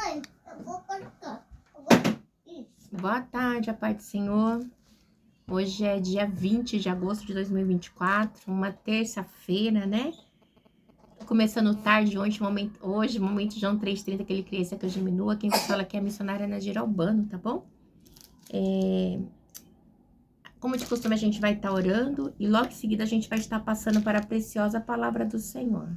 Mãe, eu vou cortar. Isso. Boa tarde, a paz do Senhor. Hoje é dia 20 de agosto de 2024, uma terça-feira, né? Tô começando tarde hoje, momento João 3,30, que ele cresça, que eu diminua. Quem vos fala aqui é a missionária Nagira Albano, tá bom? Como de costume, a gente vai estar orando e logo em seguida a gente vai estar passando para a preciosa palavra do Senhor.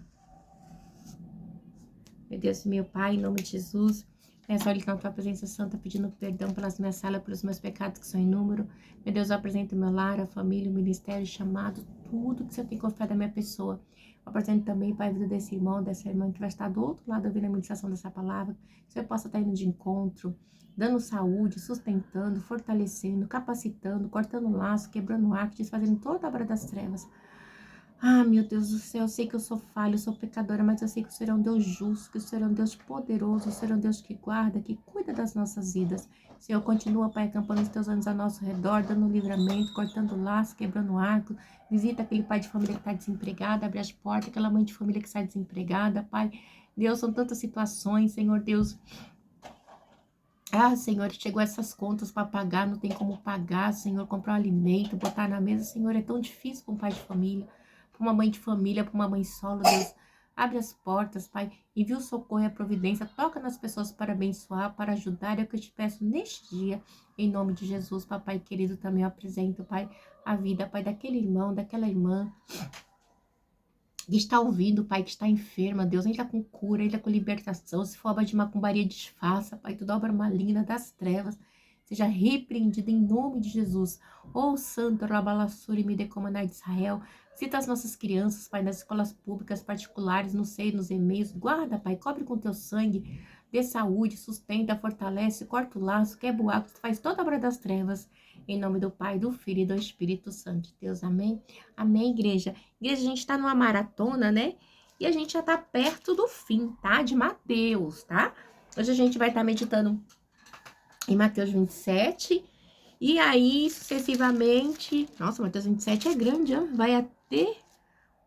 Meu Deus, meu Pai, em nome de Jesus, peço olhos na tua presença santa, pedindo perdão pelas minhas salas, pelos meus pecados que são em número. Meu Deus, eu apresento o meu lar, a família, o ministério, o chamado, tudo que você tem confiado da minha pessoa. Eu apresento também, Pai, a vida desse irmão, dessa irmã que vai estar do outro lado ouvindo a meditação dessa palavra. Que o Senhor possa estar indo de encontro, dando saúde, sustentando, fortalecendo, capacitando, cortando laço, quebrando arco, desfazendo toda a obra das trevas. Ah, meu Deus do céu, eu sei que eu sou falha, eu sou pecadora, mas eu sei que o Senhor é um Deus justo, que o Senhor é um Deus poderoso, o Senhor é um Deus que guarda, que cuida das nossas vidas. Senhor, continua, Pai, acampando os teus anjos ao nosso redor, dando livramento, cortando laço, quebrando arco. Visita aquele pai de família que está desempregado, abre as portas, aquela mãe de família que está desempregada, Pai. Deus, são tantas situações, Senhor Deus. Ah, Senhor, chegou essas contas para pagar, não tem como pagar, Senhor, comprar um alimento, botar na mesa, Senhor, é tão difícil para um pai de família, para uma mãe de família, para uma mãe solo, Deus. Abre as portas, Pai, envia o socorro e a providência, toca nas pessoas para abençoar, para ajudar, é o que eu te peço neste dia, em nome de Jesus, Papai querido, também eu apresento, Pai, a vida, Pai, daquele irmão, daquela irmã, que está ouvindo, Pai, que está enferma, Deus, entra com cura, entra com libertação, se for obra de macumbaria, desfaça, Pai, toda obra maligna das trevas, seja repreendida em nome de Jesus. Ô Santo Rabalassuri, me decomandai de Israel, cita as nossas crianças, Pai, nas escolas públicas, particulares, no seio, nos e-mails, guarda, Pai, cobre com teu sangue, dê saúde, sustenta, fortalece, corta o laço, quebra o arco, faz toda a obra das trevas, em nome do Pai, do Filho e do Espírito Santo de Deus, amém? Amém, igreja? Igreja, a gente tá numa maratona, né? E a gente já tá perto do fim, tá? De Mateus, tá? Hoje a gente vai estar meditando em Mateus 27. E aí, sucessivamente... Nossa, Mateus 27 é grande, ó. Vai até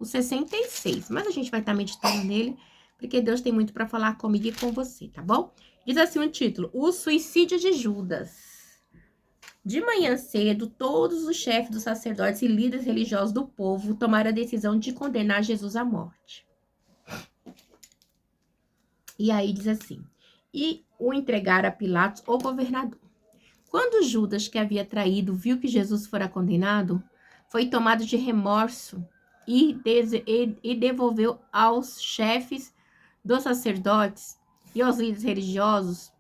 o 66. Mas a gente vai estar meditando nele, porque Deus tem muito para falar comigo e com você, tá bom? Diz assim o título: O suicídio de Judas. De manhã cedo, todos os chefes dos sacerdotes e líderes religiosos do povo tomaram a decisão de condenar Jesus à morte. E aí diz assim: e o entregaram a Pilatos, o governador. Quando Judas, que havia traído, viu que Jesus fora condenado, foi tomado de remorso e devolveu aos chefes dos sacerdotes e aos líderes religiosos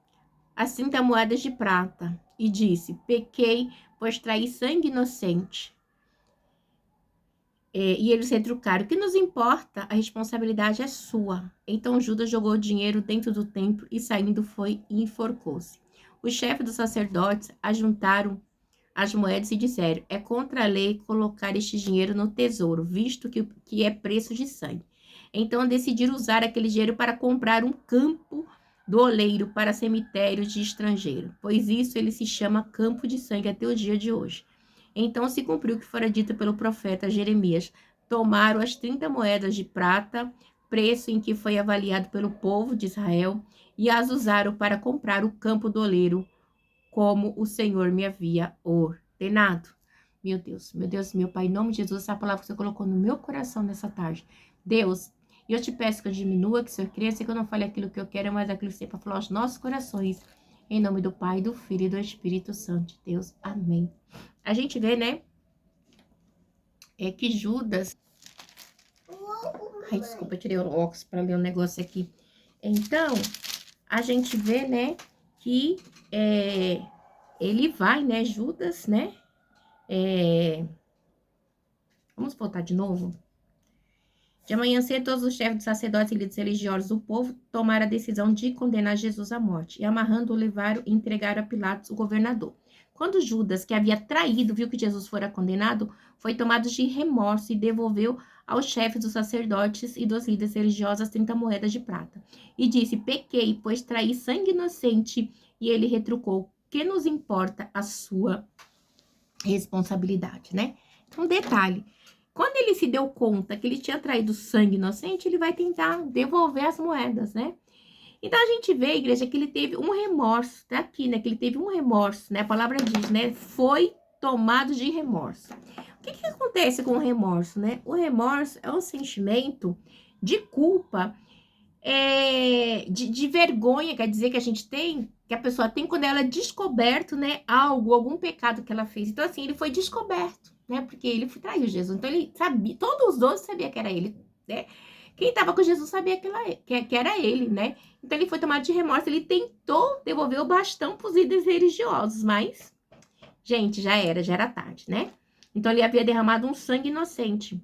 as 30 moedas de prata e disse: pequei, pois traí sangue inocente. E eles retrucaram: o que nos importa? A responsabilidade é sua. Então Judas jogou o dinheiro dentro do templo e, saindo, foi e enforcou-se. Os chefes dos sacerdotes ajuntaram as moedas e disseram: é contra a lei colocar este dinheiro no tesouro, visto que é preço de sangue. Então decidiram usar aquele dinheiro para comprar um campo do oleiro para cemitérios de estrangeiro, pois isso ele se chama campo de sangue até o dia de hoje. Então se cumpriu o que fora dito pelo profeta Jeremias: tomaram as 30 moedas de prata, preço em que foi avaliado pelo povo de Israel, e as usaram para comprar o campo do oleiro, como o Senhor me havia ordenado. Meu Deus, meu Pai, em nome de Jesus, essa palavra que você colocou no meu coração nessa tarde. Deus, eu te peço que eu diminua, que o Senhor cresça, que eu não fale aquilo que eu quero, mas aquilo que você para falar aos nossos corações. Em nome do Pai, do Filho e do Espírito Santo de Deus. Amém. A gente vê, né, que Judas... Ai, desculpa, eu tirei o óculos para ler um negócio aqui. Então, a gente vê, né, que ele vai, né, Judas, né, vamos voltar de novo? De manhã cedo, todos os chefes dos sacerdotes e líderes religiosos do povo tomaram a decisão de condenar Jesus à morte, e amarrando-o, levaram e entregaram a Pilatos, o governador. Quando Judas, que havia traído, viu que Jesus fora condenado, foi tomado de remorso e devolveu aos chefes dos sacerdotes e dos líderes religiosos as 30 moedas de prata. E disse: pequei, pois traí sangue inocente. E ele retrucou: que nos importa a sua responsabilidade, né? Então, detalhe: quando ele se deu conta que ele tinha traído sangue inocente, ele vai tentar devolver as moedas, né? Então, a gente vê, igreja, que ele teve um remorso, tá aqui, né? Que ele teve um remorso, né? A palavra diz, né? Foi tomado de remorso. O que acontece com o remorso, né? O remorso é um sentimento de culpa, de vergonha, quer dizer, que a gente tem, que a pessoa tem quando ela é descoberto, né? Algum pecado que ela fez. Então, assim, ele foi descoberto, né? Porque ele traiu Jesus. Então, ele sabia, todos os 12 sabiam que era ele, né? Quem estava com Jesus sabia que era ele, né? Então, ele foi tomado de remorso. Ele tentou devolver o bastão para os líderes religiosos, mas, gente, já era tarde, né? Então, ele havia derramado um sangue inocente.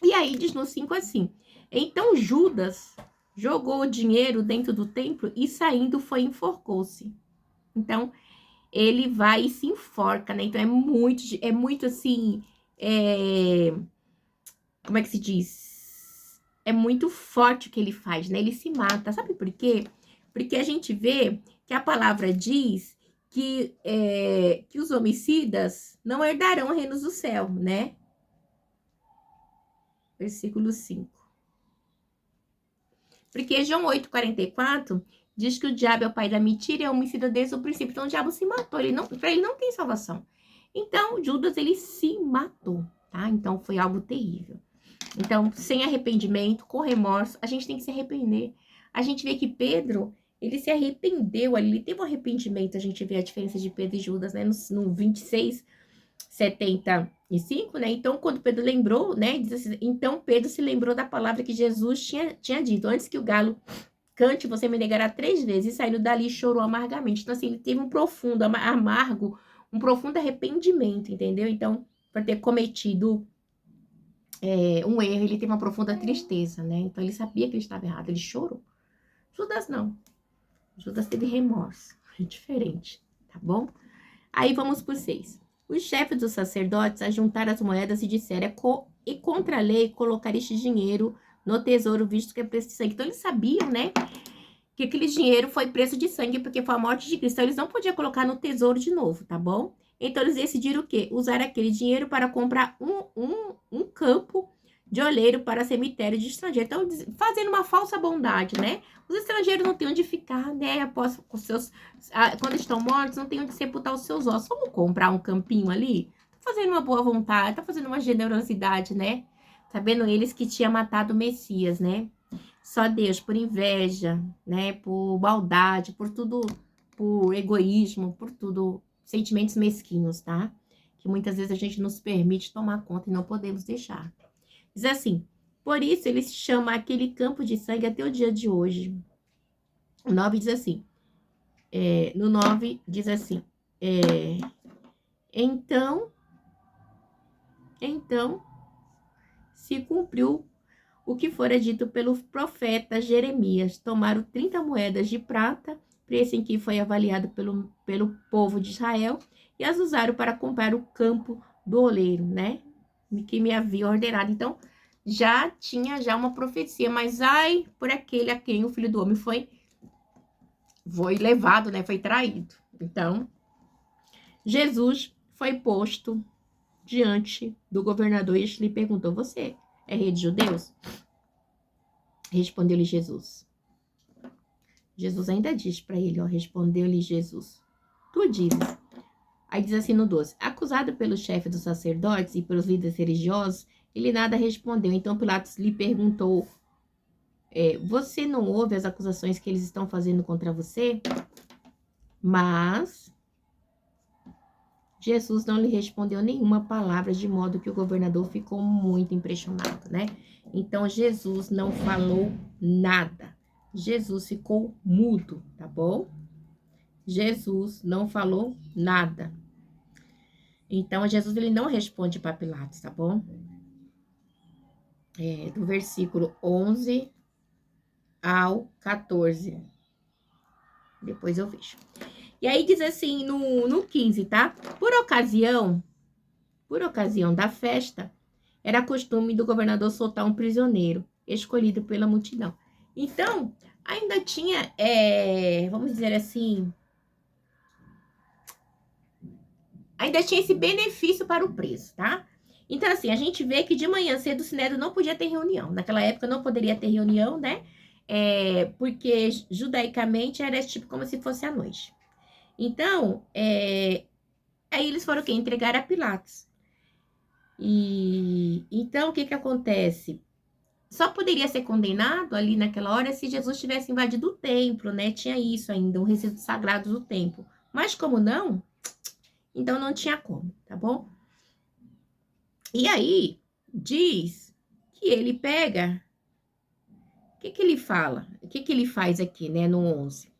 E aí, diz no 5 assim: então Judas jogou o dinheiro dentro do templo e saindo enforcou-se. Então, ele vai e se enforca, né? Então, é muito assim, como é que se diz? É muito forte o que ele faz, né? Ele se mata. Sabe por quê? Porque a gente vê que a palavra diz que os homicidas não herdarão reinos do céu, né? Versículo 5. Porque João 8,44 diz que o diabo é o pai da mentira e é homicida desde o princípio. Então, o diabo se matou. Para ele não tem salvação. Então, Judas, ele se matou, tá? Então, foi algo terrível. Então, sem arrependimento, com remorso, a gente tem que se arrepender. A gente vê que Pedro, ele se arrependeu ali, ele teve um arrependimento. A gente vê a diferença de Pedro e Judas, né? No 26:75, né? Então, quando Pedro lembrou, né? Diz assim, então Pedro se lembrou da palavra que Jesus tinha dito: antes que o galo cante, você me negará 3 vezes. E saindo dali, chorou amargamente. Então, assim, ele teve um profundo amargo, um profundo arrependimento, entendeu? Então, por ter cometido um erro, ele teve uma profunda tristeza, né? Então, ele sabia que ele estava errado, ele chorou. Judas não. Judas teve remorso. É diferente, tá bom? Aí, vamos por 6. Os chefes dos sacerdotes ajuntaram as moedas e disseram: e contra a lei colocar este dinheiro no tesouro, visto que é preço de sangue. Então, eles sabiam, né, que aquele dinheiro foi preço de sangue, porque foi a morte de Cristo. Então, eles não podiam colocar no tesouro de novo, tá bom? Então, eles decidiram o quê? Usar aquele dinheiro para comprar um campo de oleiro para cemitério de estrangeiro. Então, fazendo uma falsa bondade, né? Os estrangeiros não têm onde ficar, né? Após os seus, quando estão mortos, não tem onde sepultar os seus ossos. Vamos comprar um campinho ali? Tá fazendo uma boa vontade, tá fazendo uma generosidade, né? Sabendo eles que tinha matado o Messias, né? Só Deus, por inveja, né? Por maldade, por tudo, por egoísmo, por tudo, sentimentos mesquinhos, tá? Que muitas vezes a gente nos permite tomar conta e não podemos deixar. Diz assim: por isso ele se chama aquele campo de sangue até o dia de hoje. O 9 diz assim, no 9 diz assim, então se cumpriu o que fora dito pelo profeta Jeremias: tomaram 30 moedas de prata, preço em que foi avaliado pelo povo de Israel, e as usaram para comprar o campo do oleiro, né? Que me havia ordenado. Então, já tinha uma profecia, mas ai, por aquele a quem o Filho do Homem foi levado, né? Foi traído. Então, Jesus foi posto diante do governador e este lhe perguntou: você é rei de judeus? Respondeu-lhe Jesus. Jesus ainda diz para ele, respondeu-lhe Jesus: tu dizes. Aí diz assim no 12: acusado pelo chefe dos sacerdotes e pelos líderes religiosos, ele nada respondeu. Então Pilatos lhe perguntou: você não ouve as acusações que eles estão fazendo contra você? Mas Jesus não lhe respondeu nenhuma palavra, de modo que o governador ficou muito impressionado, né? Então, Jesus não falou nada. Jesus ficou mudo, tá bom? Jesus não falou nada. Então, Jesus, ele não responde para Pilatos, tá bom? Do versículo 11 ao 14. Depois eu vejo. E aí diz assim, no 15, tá? Por ocasião da festa, era costume do governador soltar um prisioneiro, escolhido pela multidão. Então, ainda tinha, vamos dizer assim, ainda tinha esse benefício para o preso, tá? Então, assim, a gente vê que de manhã cedo o Sinédrio não podia ter reunião. Naquela época não poderia ter reunião, né? porque judaicamente era tipo como se fosse à noite. Então, aí eles foram o quê? Entregar a Pilatos. E então, o que acontece? Só poderia ser condenado ali naquela hora se Jesus tivesse invadido o templo, né? Tinha isso ainda, um resíduo sagrado do templo. Mas como não, então não tinha como, tá bom? E aí, diz que ele pega... O que ele fala? O que ele faz aqui, né, no 11?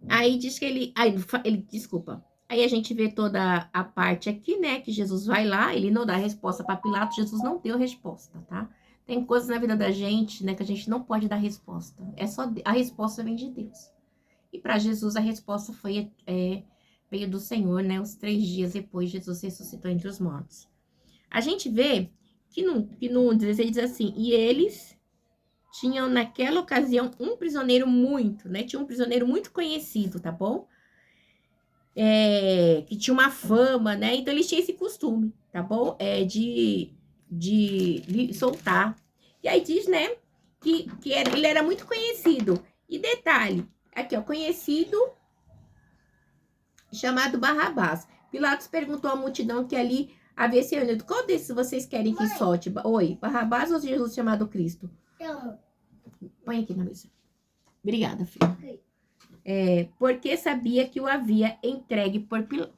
Aí diz que desculpa. Aí a gente vê toda a parte aqui, né, que Jesus vai lá, ele não dá resposta para Pilatos, Jesus não deu resposta, tá? Tem coisas na vida da gente, né, que a gente não pode dar resposta. A resposta vem de Deus. E para Jesus a resposta veio do Senhor, né, uns 3 dias depois Jesus ressuscitou entre os mortos. A gente vê que no 16 diz assim, e eles tinham naquela ocasião um prisioneiro tinha um prisioneiro muito conhecido, tá bom? Que tinha uma fama, né? Então eles tinham esse costume, tá bom? De soltar. E aí diz, né? Ele era muito conhecido. E detalhe, aqui, ó, conhecido, chamado Barrabás. Pilatos perguntou à multidão que ali havia se reunido: qual desses vocês querem que solte? Oi, Barrabás ou Jesus chamado Cristo? Põe aqui na mesa. Obrigada, filho. Porque sabia que o havia entregue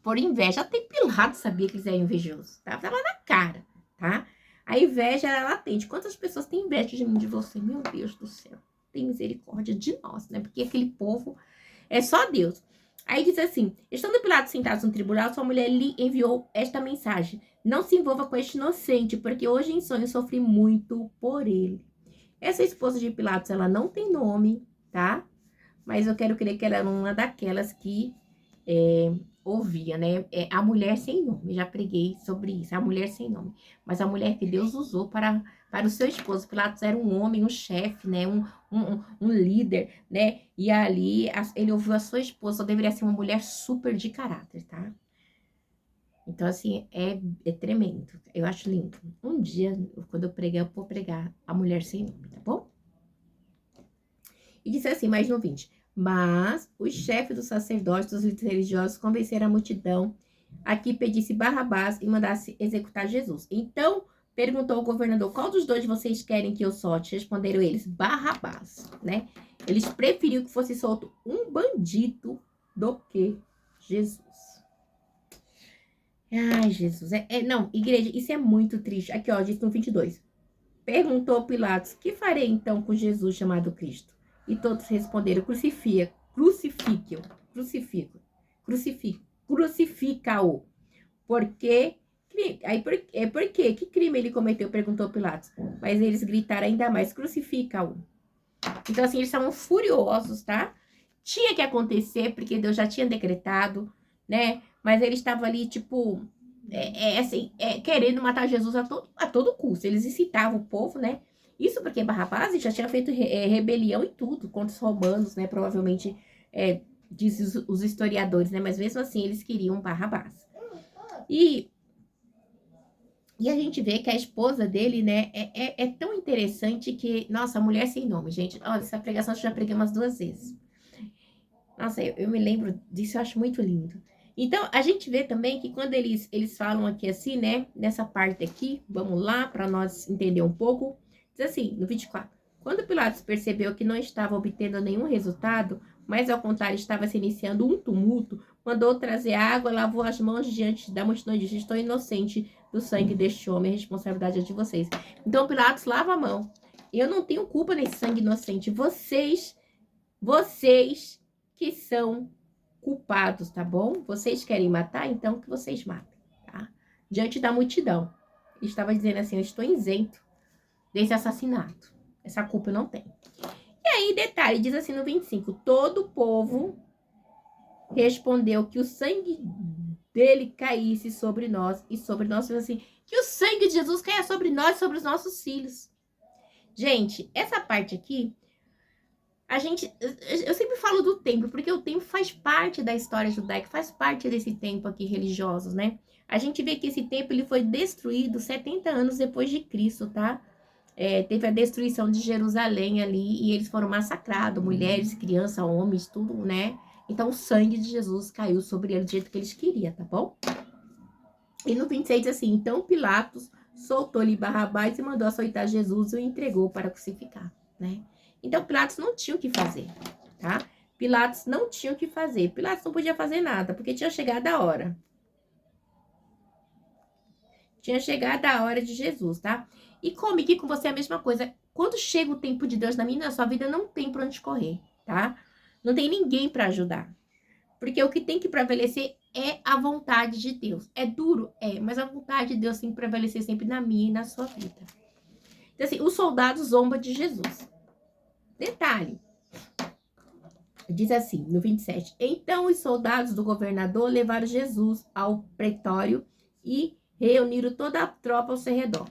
por inveja. Até Pilatos sabia que eles eram invejosos, tá? Tava na cara, tá? A inveja era latente. Quantas pessoas têm inveja de mim, de você? Meu Deus do céu. Tem misericórdia de nós, né? Porque aquele povo é só Deus. Aí diz assim: estando Pilatos sentado no tribunal, sua mulher lhe enviou esta mensagem: não se envolva com este inocente, porque hoje em sonho sofri muito por ele. Essa esposa de Pilatos, ela não tem nome, tá? Mas eu quero crer que ela era uma daquelas que ouvia, né? A mulher sem nome. Já preguei sobre isso, a mulher sem nome. Mas a mulher que Deus usou para o seu esposo. Pilatos era um homem, um chefe, né? Um líder, né? E ali ele ouviu a sua esposa, deveria ser uma mulher super de caráter, tá? Então, assim, é tremendo. Eu acho lindo. Um dia, quando eu pregar, eu vou pregar a mulher sem nome, tá bom? E disse assim, mais no 20. Mas os chefes dos sacerdotes, dos líderes religiosos, convenceram a multidão a que pedisse Barrabás e mandasse executar Jesus. Então, perguntou o governador: qual dos dois vocês querem que eu solte? Responderam eles: Barrabás, né? Eles preferiam que fosse solto um bandido do que Jesus. Ai, Jesus. Não, igreja, isso é muito triste. Aqui, ó, diz no 22. Perguntou Pilatos: que farei então com Jesus chamado Cristo? E todos responderam: crucifica-o. Porque, por quê? Que crime ele cometeu? Perguntou Pilatos. Mas eles gritaram ainda mais: crucifica-o. Então, assim, eles estavam furiosos, tá? Tinha que acontecer, porque Deus já tinha decretado, né? Mas eles estavam ali, tipo, querendo matar Jesus a todo custo. Eles incitavam o povo, né? Isso porque Barrabás já tinha feito rebelião e tudo contra os romanos, né? Provavelmente, dizem os historiadores, né? Mas mesmo assim, eles queriam Barrabás. E a gente vê que a esposa dele, né? É tão interessante que... Nossa, a mulher sem nome, gente. Olha, essa pregação eu já preguei umas 2 vezes. Nossa, eu me lembro disso, eu acho muito lindo. Então, a gente vê também que quando eles falam aqui assim, né? Nessa parte aqui, vamos lá, para nós entender um pouco. Diz assim, no 24. Quando Pilatos percebeu que não estava obtendo nenhum resultado, mas ao contrário estava se iniciando um tumulto, mandou trazer água, lavou as mãos diante da multidão e disse: estou inocente do sangue deste homem, a responsabilidade é de vocês. Então Pilatos lava a mão. Eu não tenho culpa nesse sangue inocente. Vocês que são culpados, tá bom? Vocês querem matar, então que vocês matem, tá? Diante da multidão. Ele estava dizendo assim: eu estou isento desse assassinato. Essa culpa eu não tenho. E aí, detalhe, diz assim no 25. Todo o povo respondeu que o sangue dele caísse sobre nós e sobre nós. Assim, que o sangue de Jesus caia sobre nós e sobre os nossos filhos. Gente, essa parte aqui, eu sempre falo do templo, porque o templo faz parte da história judaica, faz parte desse tempo aqui religioso, né? A gente vê que esse templo ele foi destruído 70 anos depois de Cristo, tá? teve a destruição de Jerusalém ali e eles foram massacrados, mulheres, crianças, homens, tudo, né? Então o sangue de Jesus caiu sobre eles do jeito que eles queriam, tá bom? E no 26 diz assim, então Pilatos soltou-lhe Barrabás e mandou açoitar Jesus e o entregou para crucificar, né? Então Pilatos não tinha o que fazer, tá? Pilatos não tinha o que fazer. Pilatos não podia fazer nada, porque tinha chegado a hora. Tinha chegado a hora de Jesus, tá? E comigo com você é a mesma coisa. Quando chega o tempo de Deus na minha e na sua vida, não tem pra onde correr, tá? Não tem ninguém pra ajudar. Porque o que tem que prevalecer é a vontade de Deus. É duro? É, mas a vontade de Deus tem que prevalecer sempre na minha e na sua vida. Então, assim, os soldados zombam de Jesus. Detalhe. Diz assim, no 27. Então os soldados do governador levaram Jesus ao pretório e reuniram toda a tropa ao seu redor.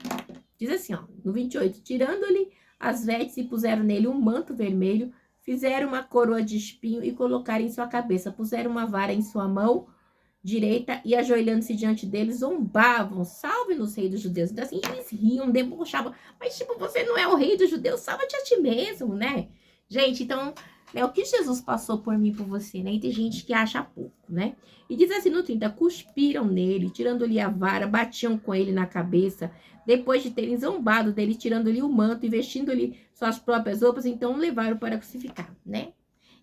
Diz assim, ó, no 28. Tirando-lhe as vestes e puseram nele um manto vermelho, fizeram uma coroa de espinho e colocaram em sua cabeça. Puseram uma vara em sua mão direita e, ajoelhando-se diante deles, zombavam. Salve-nos, rei dos judeus. Então, assim, eles riam, debochavam. Mas, tipo, você não é o rei dos judeus, salva-te a ti mesmo, né? Gente, então, né, o que Jesus passou por mim e por você, né? E tem gente que acha pouco, né? E diz assim no 30, cuspiram nele, tirando-lhe a vara, batiam com ele na cabeça, depois de terem zombado dele, tirando-lhe o manto e vestindo-lhe suas próprias roupas, então o levaram para crucificar, né?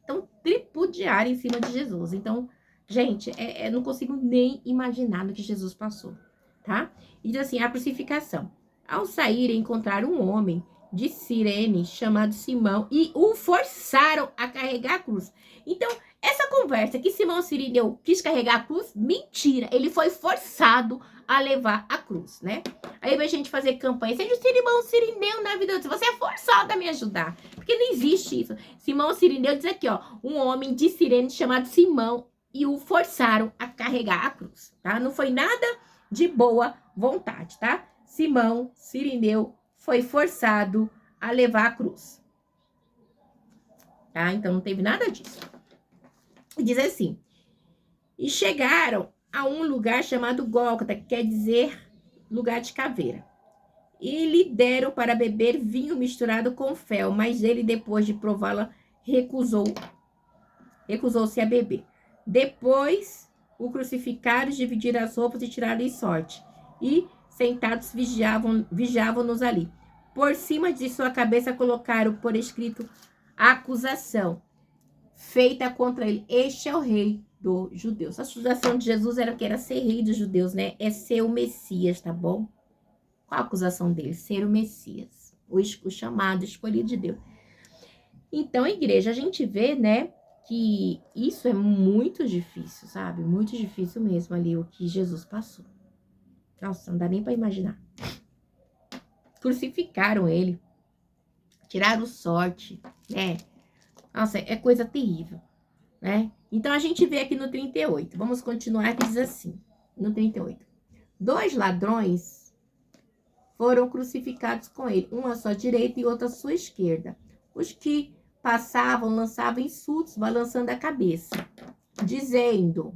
Então, tripudiar em cima de Jesus. Então, gente, não consigo nem imaginar no que Jesus passou, tá? E diz assim, a crucificação. Ao sair, encontraram um homem de Cirene, chamado Simão, e o forçaram a carregar a cruz. Então, essa conversa que Simão Cirineu quis carregar a cruz, mentira, ele foi forçado a levar a cruz, né? Aí vai a gente fazer campanha, seja o Simão Cirineu na vida, você é forçado a me ajudar, porque não existe isso. Simão Cirineu diz aqui, ó, um homem de Cirene chamado Simão, e o forçaram a carregar a cruz, tá? Não foi nada de boa vontade, tá? Simão Cirineu foi forçado a levar a cruz. Tá? Então, não teve nada disso. Diz assim, e chegaram a um lugar chamado Gólgota, que quer dizer lugar de caveira. E lhe deram para beber vinho misturado com fel, mas ele, depois de prová-la, recusou-se a beber. Depois, o crucificaram, dividiram as roupas e tiraram-lhe sorte. E, sentados, vigiavam-nos ali. Por cima de sua cabeça colocaram por escrito a acusação feita contra ele. Este é o rei dos judeus. A acusação de Jesus era que era ser rei dos judeus, né? É ser o Messias, tá bom? Qual a acusação dele? Ser o Messias. O chamado, escolhido de Deus. Então, igreja, a gente vê, né, que isso é muito difícil, sabe? Muito difícil mesmo ali o que Jesus passou. Nossa, não dá nem para imaginar. Crucificaram ele. Tiraram sorte, né? Nossa, é coisa terrível, né? Então, a gente vê aqui no 38. Vamos continuar, que diz assim, no 38. 2 ladrões foram crucificados com ele, um à sua direita e outro à sua esquerda. Os que passavam lançavam insultos, balançando a cabeça, dizendo,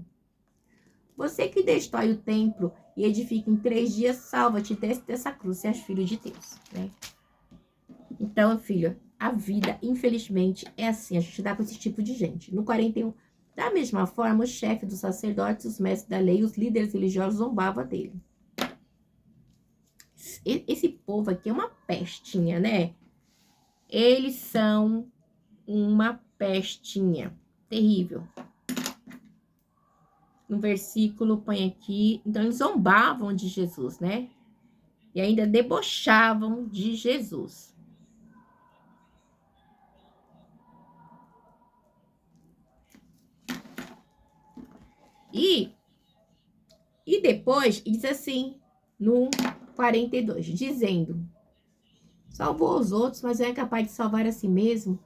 você que destrói o templo e edifica em 3 dias, salva-te dessa cruz, se és filho de Deus, né? Então, filho, a vida, infelizmente, é assim, a gente dá com esse tipo de gente. No 41, da mesma forma, o chefe dos sacerdotes, os mestres da lei, os líderes religiosos zombavam dele. Esse povo aqui é uma pestinha, né? Eles são uma pestinha terrível. No versículo põe aqui, então eles zombavam de Jesus, né? E ainda debochavam de Jesus. E depois diz assim, no 42, dizendo, salvou os outros, mas não é capaz de salvar a si mesmo.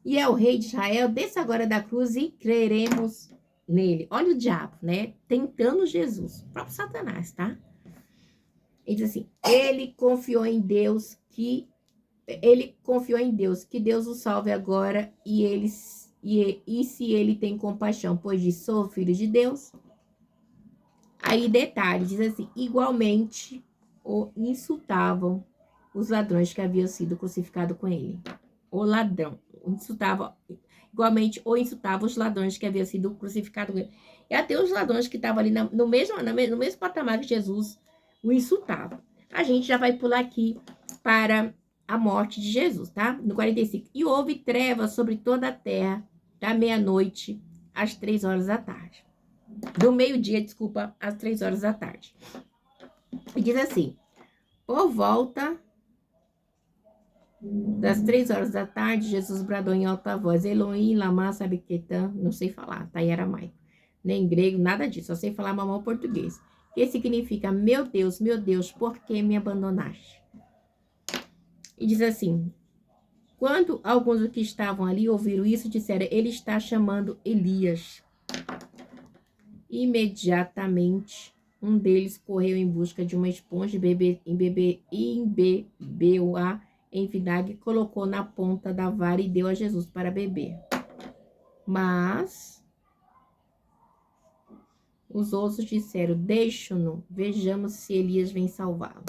E é o rei de Israel, desça agora da cruz e creremos nele. Olha o diabo, né? Tentando Jesus. O próprio Satanás, tá? Ele diz assim, ele confiou em Deus, que Deus o salve agora e se ele tem compaixão, pois diz, sou filho de Deus. Aí detalhe, diz assim, igualmente o insultavam os ladrões que haviam sido crucificados com ele. O ladrão insultava, igualmente, ou insultava os ladrões que haviam sido crucificados com ele. E até os ladrões que estavam ali no mesmo patamar que Jesus o insultavam. A gente já vai pular aqui para a morte de Jesus, tá? No 45. E houve trevas sobre toda a terra, da meia-noite às 3 horas da tarde. Do meio-dia, desculpa, às 3 horas da tarde. E diz assim: por volta das 3 horas da tarde, Jesus bradou em alta voz: Elohim, lama sabachthani, não sei falar, tá em aramaico, nem grego, nada disso, só sei falar mamão português. Que significa: meu Deus, por que me abandonaste? E diz assim: quando alguns dos que estavam ali ouviram isso, disseram: ele está chamando Elias. Imediatamente, um deles correu em busca de uma esponja, embebeu-a em vinagre, colocou na ponta da vara e deu a Jesus para beber. Mas os outros disseram: deixa-no, vejamos se Elias vem salvá-lo.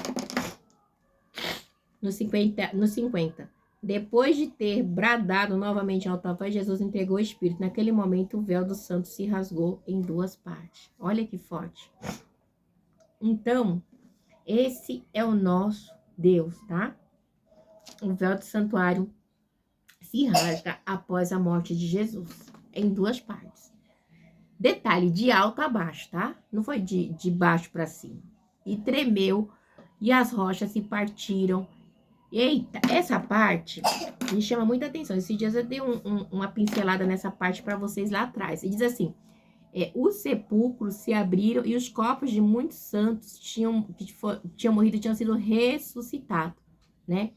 No 50, depois de ter bradado novamente em alta voz, Jesus entregou o Espírito. Naquele momento, o véu do santo se rasgou em 2 partes. Olha que forte. Então, esse é o nosso Deus, tá? O véu do santuário se rasga após a morte de Jesus, em 2 partes. Detalhe, de alto a baixo, tá? Não foi de baixo para cima. E tremeu, e as rochas se partiram. Eita, essa parte me chama muita atenção. Esses dias eu dei uma pincelada nessa parte para vocês lá atrás. E diz assim: os sepulcros se abriram e os corpos de muitos santos que tinham morrido tinham sido ressuscitados, né?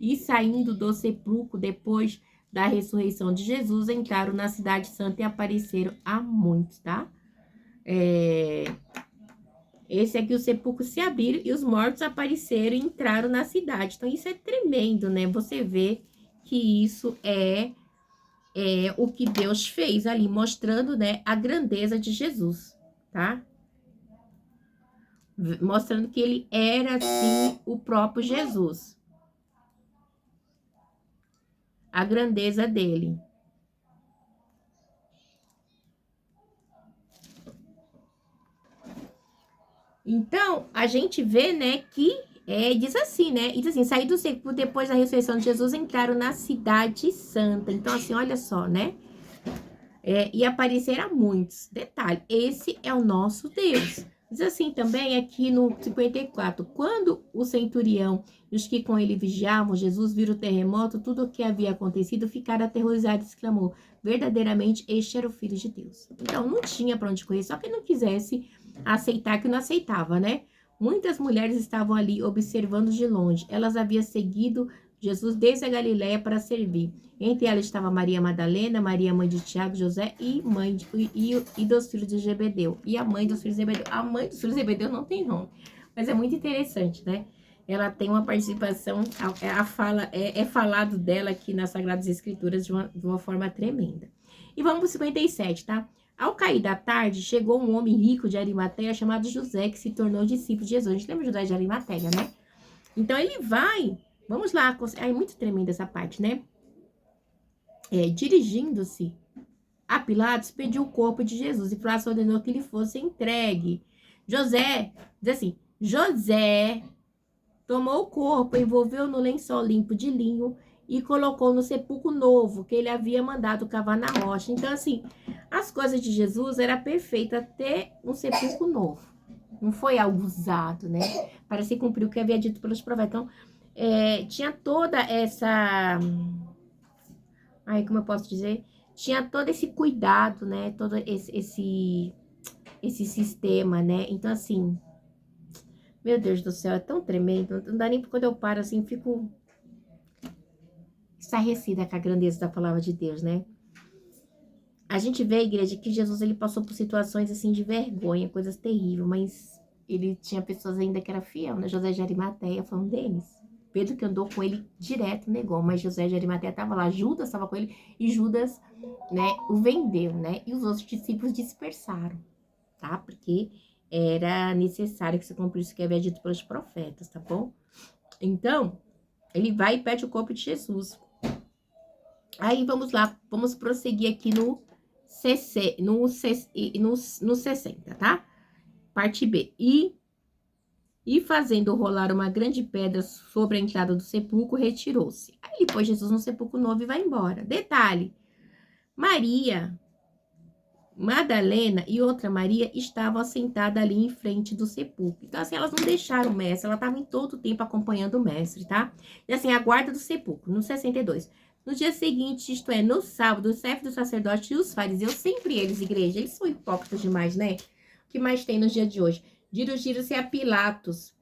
E saindo do sepulcro depois da ressurreição de Jesus, entraram na cidade santa e apareceram a muitos, tá? Esse aqui, os sepulcros se abriram e os mortos apareceram e entraram na cidade. Então, isso é tremendo, né? Você vê que isso é o que Deus fez ali, mostrando, né, a grandeza de Jesus, tá? Mostrando que ele era, sim, o próprio Jesus. A grandeza dele. Então, a gente vê, né, que diz assim, né? E diz assim: sair do sepulcro depois da ressurreição de Jesus, entraram na cidade santa. Então, assim, olha só, né? E aparecer a muitos. Detalhe, esse é o nosso Deus. Diz assim também aqui no 54, quando o centurião e os que com ele vigiavam Jesus viram o terremoto, tudo o que havia acontecido, ficaram aterrorizados e exclamou: verdadeiramente este era o Filho de Deus. Então não tinha para onde correr, só que não quisesse aceitar, que não aceitava, né? Muitas mulheres estavam ali observando de longe. Elas haviam seguido Jesus desde a Galiléia para servir. Entre elas estava Maria Madalena, Maria, mãe de Tiago, José e mãe e dos filhos de Zebedeu. E a mãe dos filhos de Zebedeu. A mãe dos filhos de Zebedeu não tem nome, mas é muito interessante, né? Ela tem uma participação, a fala, falado dela aqui nas Sagradas Escrituras de uma forma tremenda. E vamos para o 57, tá? Ao cair da tarde, chegou um homem rico de Arimateia chamado José, que se tornou discípulo de Jesus. A gente lembra José de Arimateia, né? Então ele vai, vamos lá, é muito tremenda essa parte, né? Dirigindo-se a Pilatos, pediu o corpo de Jesus e Pilatos ordenou que ele fosse entregue. José, diz assim, José tomou o corpo, envolveu no lençol limpo de linho e colocou no sepulcro novo que ele havia mandado cavar na rocha. Então, assim, as coisas de Jesus era perfeita até um sepulcro novo. Não foi algo usado, né? Para se cumprir o que havia dito pelos profetas. Então, tinha toda essa... Ai, como eu posso dizer? Tinha todo esse cuidado, né? Todo esse sistema, né? Então, assim... Meu Deus do céu, é tão tremendo. Não dá nem quando eu paro assim, fico estarrecida com a grandeza da palavra de Deus, né? A gente vê, igreja, que Jesus ele passou por situações assim de vergonha, coisas terríveis, mas ele tinha pessoas ainda que eram fiel, né? José de Arimateia foi um deles. Pedro que andou com ele direto negou, mas José de Arimateia estava lá, Judas estava com ele e Judas, né, o vendeu, né? E os outros discípulos dispersaram, tá? Porque era necessário que se cumprisse o que havia dito pelos profetas, tá bom? Então, Ele vai e pede o corpo de Jesus. Aí, vamos lá, vamos prosseguir aqui no 60, tá? Parte B. E fazendo rolar uma grande pedra sobre a entrada do sepulcro, retirou-se. Aí ele pôs Jesus no sepulcro novo e vai embora. Detalhe, Maria Madalena e outra Maria estavam sentadas ali em frente do sepulcro. Então, assim, elas não deixaram o mestre, ela estava em todo o tempo acompanhando o mestre, tá? E assim, a guarda do sepulcro, no 62. No dia seguinte, isto é, no sábado, os chefes do sacerdote e os fariseus, sempre eles, igreja, eles são hipócritas demais, né? O que mais tem no dia de hoje? Dirigiram-se a Pilatos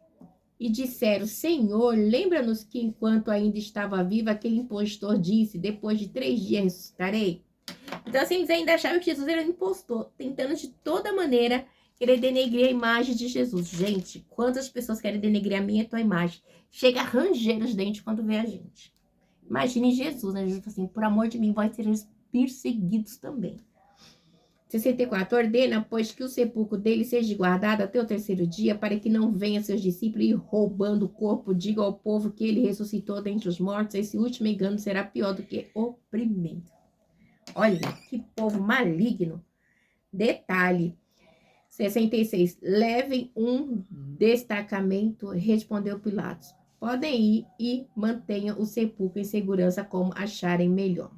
e disseram: Senhor, lembra-nos que enquanto ainda estava vivo, aquele impostor disse: depois de 3 dias ressuscitarei. Então, assim, eles ainda achavam que Jesus era um impostor, tentando de toda maneira querer denegrir a imagem de Jesus. Gente, quantas pessoas querem denegrir a minha e a tua imagem? Chega a ranger os dentes quando vê a gente. Imagine Jesus, né? Jesus assim, por amor de mim, vai ser perseguidos também. 64. Ordena, pois, que o sepulcro dele seja guardado até o 3º dia, para que não venham seus discípulos e roubando o corpo, diga ao povo que ele ressuscitou dentre os mortos. Esse último engano será pior do que o primeiro. Olha, que povo maligno. Detalhe. 66. Levem um destacamento, respondeu Pilatos. Podem ir e mantenham o sepulcro em segurança como acharem melhor.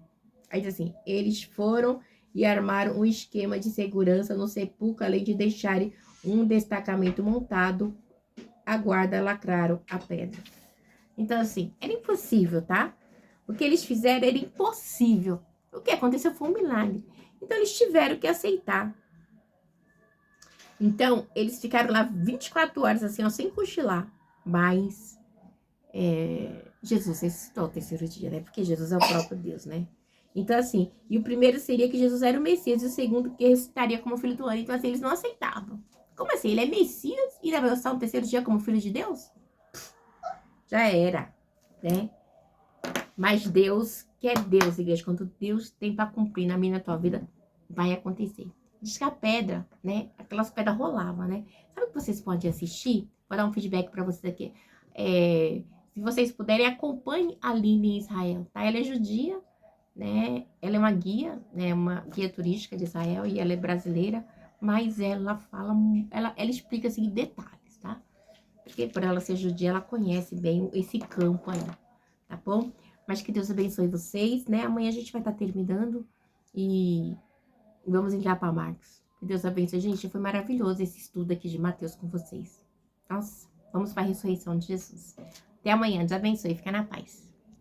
Aí diz assim, eles foram e armaram um esquema de segurança no sepulcro, além de deixarem um destacamento montado. A guarda lacraram a pedra. Então, assim, era impossível, tá? O que eles fizeram era impossível. O que aconteceu foi um milagre. Então, eles tiveram que aceitar. Então, eles ficaram lá 24 horas, assim, ó, sem cochilar. Mas, Jesus ressuscitou ao 3º dia, né? Porque Jesus é o próprio Deus, né? Então, assim, e o primeiro seria que Jesus era o Messias, e o segundo que ressuscitaria como filho do homem. Então, assim, eles não aceitavam. Como assim? Ele é Messias e vai ressuscitar no 3º dia como filho de Deus? Já era, né? Mas Deus, que é Deus, igreja, quando Deus tem para cumprir na minha e na tua vida, vai acontecer. Diz que a pedra, né? Aquelas pedras rolavam, né? Sabe o que vocês podem assistir? Vou dar um feedback para vocês aqui. Se vocês puderem, acompanhe a Aline em Israel, tá? Ela é judia, né? Ela é uma guia, né? Uma guia turística de Israel e ela é brasileira, mas ela fala, ela explica assim em detalhes, tá? Porque por ela ser judia, ela conhece bem esse campo aí, tá bom? Mas que Deus abençoe vocês, né? Amanhã a gente vai estar terminando e vamos entrar para Marcos. Que Deus abençoe. Gente, foi maravilhoso esse estudo aqui de Mateus com vocês. Nossa, vamos para a ressurreição de Jesus. Até amanhã. Deus abençoe. Fica na paz.